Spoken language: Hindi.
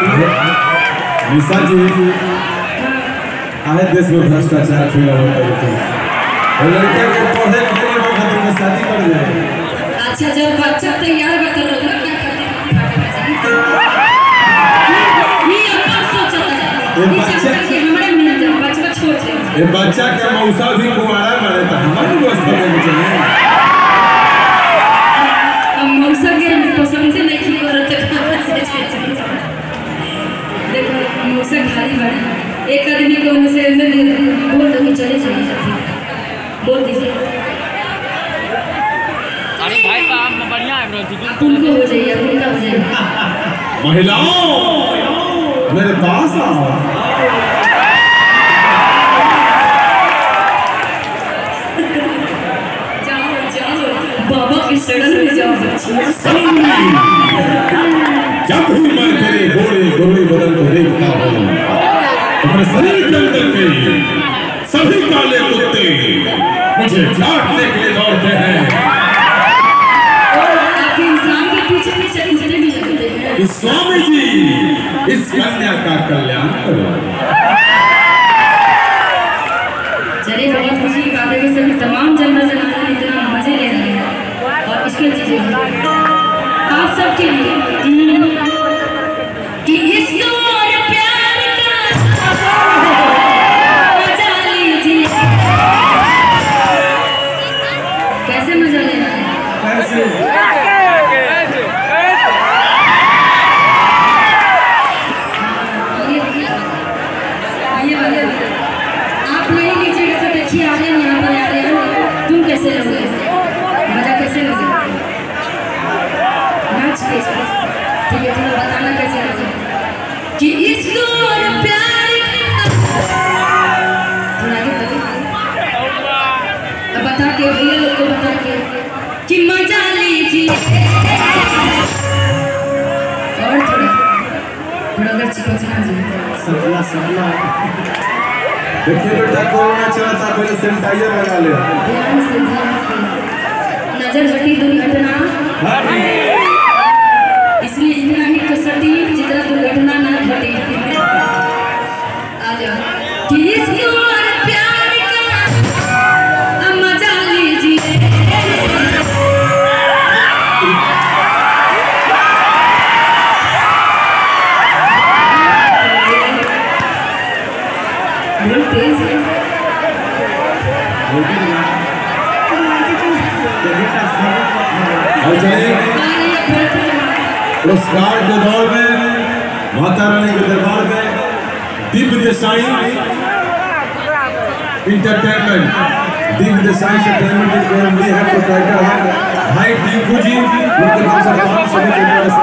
निशा जी हमारे देश में भ्रष्टाचार फैला हुआ है। लड़के को पढ़े लिखे में खातिर में शादी कर जाए। अच्छा जब बच्चा तैयार बता लो ना क्या करते ये अपन सोचता है ये बच्चा के हमारे मिल जाए बच्चा छोड़ दे ये बच्चा के मौसा भी कुंवारा बने तो हमारे दोस्त बने चाहिए। हम मौसा के पसंद से नहीं करते देखो मौसा खाली बड़ा एक आदमी को मुझसे बोल दो कि चले जाइए बोल दीजिए अरे भाई साहब बढ़िया है तुमको हो जाइए उनका हो जाइए। महिलाओं मेरे पास आओ। जाओ जाओ बाबा की शरण में जाओ जब भी मन करे घोड़े गोरे बदन को देखता हूँ अपने शरीर के अंदर के सभी काले कुत्ते मुझे चाटने के लिए दौड़ते हैं। स्वामी जी इस कन्या का कल्याण करो। चलिए बहुत खुशी की बात है कि सभी तमाम जनता जनार्दन इतना मजे ले रहे हैं और इसके चीजें आप सबके लिए कि इसको और प्यार का मजा लीजिए। कैसे मजा लेना है कैसे आप नहीं लीजिएगा तो देखिए आ रहे हैं यहाँ पर आ रहे हैं तुम कैसे लोगे मजा कैसे लोगे नाच के ठीक है थोड़ा बताना कैसे लोगे कि इसको और प्यार थोड़ा आगे अब बता के भैया लोग को बता के कि मजा लीजिए और थोड़ा अगर चिपकना चाहिए सकला सकला देखिए बेटा कोरोना चला था पहले सैनिटाइजर लगा ले। ध्यान से नजर हटी दुर्घटना इसलिए इतना ही कसरती जितना दुर्घटना न घटे। आ जाओ कि इसको और प्यार का मजा लीजिए। तेज है पुरस्कार के दौर में माता रानी के दरबार में दिव्य देसाई इंटरटेनमेंट दिव्य देसाई एंटरटेनमेंट है प्रोप्राइटर है भाई टिंकू जी उनके नाम से